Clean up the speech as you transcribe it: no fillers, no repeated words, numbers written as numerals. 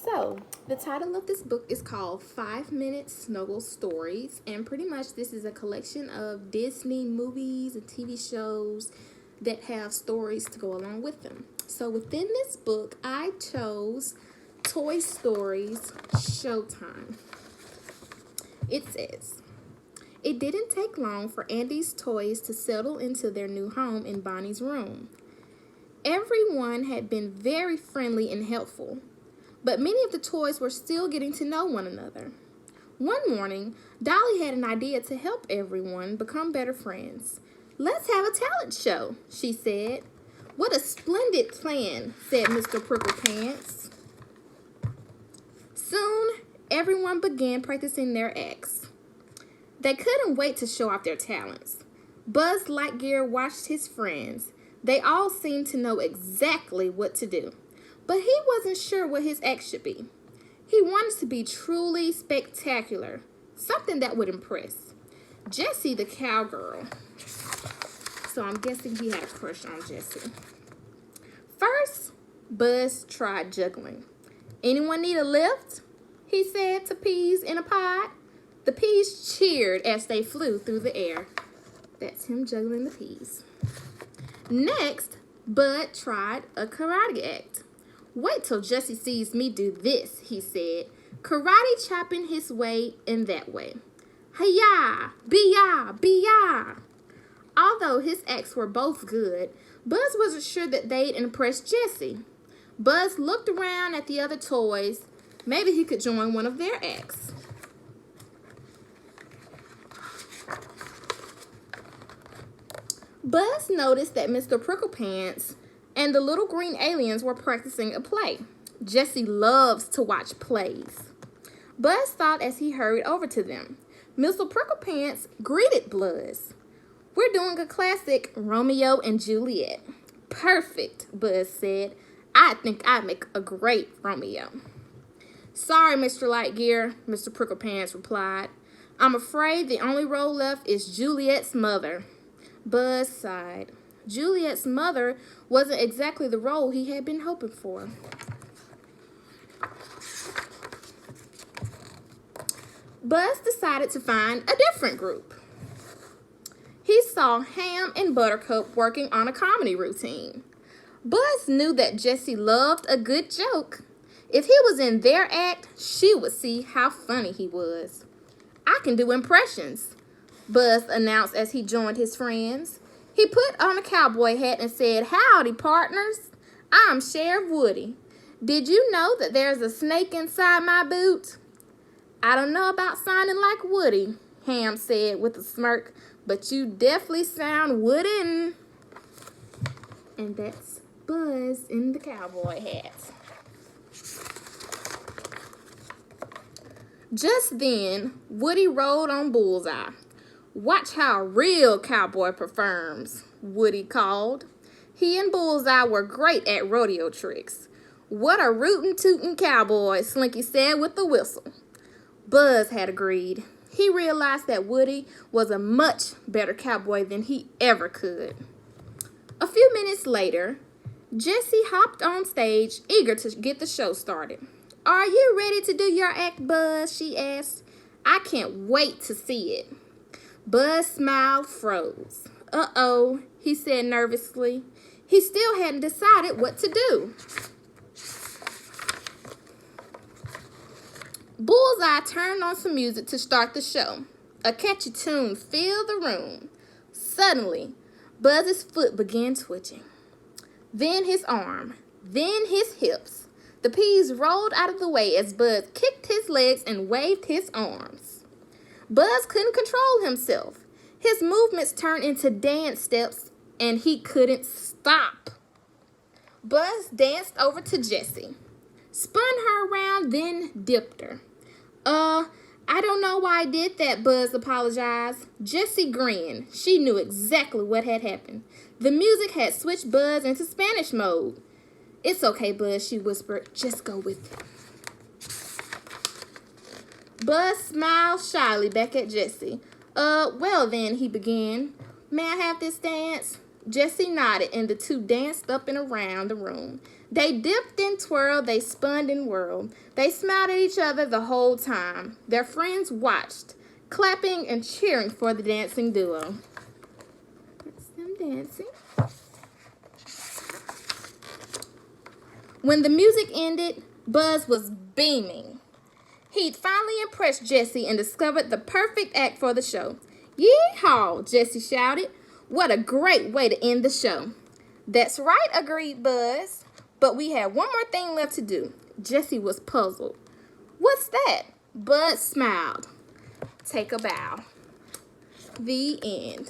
So, the title of this book is called 5 Minute Snuggle Stories, and pretty much this is a collection of Disney movies and TV shows that have stories to go along with them. So, within this book, I chose Toy Stories Showtime. It says, it didn't take long for Andy's toys to settle into their new home in Bonnie's room. Everyone had been very friendly and helpful, but many of the toys were still getting to know one another. One morning, Dolly had an idea to help everyone become better friends. "Let's have a talent show," she said. "What a splendid plan," said Mr. Pricklepants. Soon, everyone began practicing their acts. They couldn't wait to show off their talents. Buzz Lightyear watched his friends. They all seemed to know exactly what to do, but he wasn't sure what his act should be. He wanted to be truly spectacular, something that would impress Jessie the cowgirl. So I'm guessing he had a crush on Jessie. First, Buzz tried juggling. "Anyone need a lift?" he said to peas in a pod. The peas cheered as they flew through the air. That's him juggling the peas. Next, Bud tried a karate act. "Wait till Jessie sees me do this," he said, karate chopping his way in that way. "Hi-ya, be-ya, be-ya." Although his acts were both good, Buzz wasn't sure that they'd impress Jessie. Buzz looked around at the other toys. Maybe he could join one of their acts. Buzz noticed that Mr. Pricklepants and the little green aliens were practicing a play. Jessie loves to watch plays. Buzz thought as he hurried over to them. Mr. Pricklepants greeted Buzz. "We're doing a classic, Romeo and Juliet." "Perfect," Buzz said. "I think I'd make a great Romeo." "Sorry, Mr. Lightyear," Mr. Pricklepants replied. "I'm afraid the only role left is Juliet's mother." Buzz sighed. Juliet's mother wasn't exactly the role he had been hoping for. Buzz decided to find a different group. He saw Ham and Buttercup working on a comedy routine. Buzz knew that Jessie loved a good joke. If he was in their act, she would see how funny he was. "I can do impressions," Buzz announced as he joined his friends. He put on a cowboy hat and said, "Howdy, partners. I'm Sheriff Woody. Did you know that there's a snake inside my boot?" "I don't know about sounding like Woody," Ham said with a smirk, "but you definitely sound wooden." And that's Buzz in the cowboy hat. Just then, Woody rode on Bullseye. "Watch how a real cowboy performs," Woody called. He and Bullseye were great at rodeo tricks. "What a rootin' tootin' cowboy," Slinky said with a whistle. Buzz had agreed. He realized that Woody was a much better cowboy than he ever could. A few minutes later, Jessie hopped on stage, eager to get the show started. "Are you ready to do your act, Buzz?" she asked. "I can't wait to see it." Buzz smiled froze. "Uh-oh," he said nervously. He still hadn't decided what to do. Bullseye turned on some music to start the show. A catchy tune filled the room. Suddenly, Buzz's foot began twitching. Then his arm. Then his hips. The peas rolled out of the way as Buzz kicked his legs and waved his arms. Buzz couldn't control himself. His movements turned into dance steps, and he couldn't stop. Buzz danced over to Jessie, spun her around, then dipped her. I don't know why I did that," Buzz apologized. Jessie grinned. She knew exactly what had happened. The music had switched Buzz into Spanish mode. "It's okay, Buzz," she whispered. "Just go with it." Buzz smiled shyly back at Jessie. Well then," he began. "May I have this dance?" Jessie nodded, and the two danced up and around the room. They dipped and twirled, they spun and whirled. They smiled at each other the whole time. Their friends watched, clapping and cheering for the dancing duo. That's them dancing. When the music ended, Buzz was beaming. He'd finally impressed Jessie and discovered the perfect act for the show. Yee-haw, Jessie shouted. What a great way to end the show. That's right, agreed Buzz. But we had one more thing left to do. Jessie was puzzled. What's that? Buzz smiled. Take a bow. The end.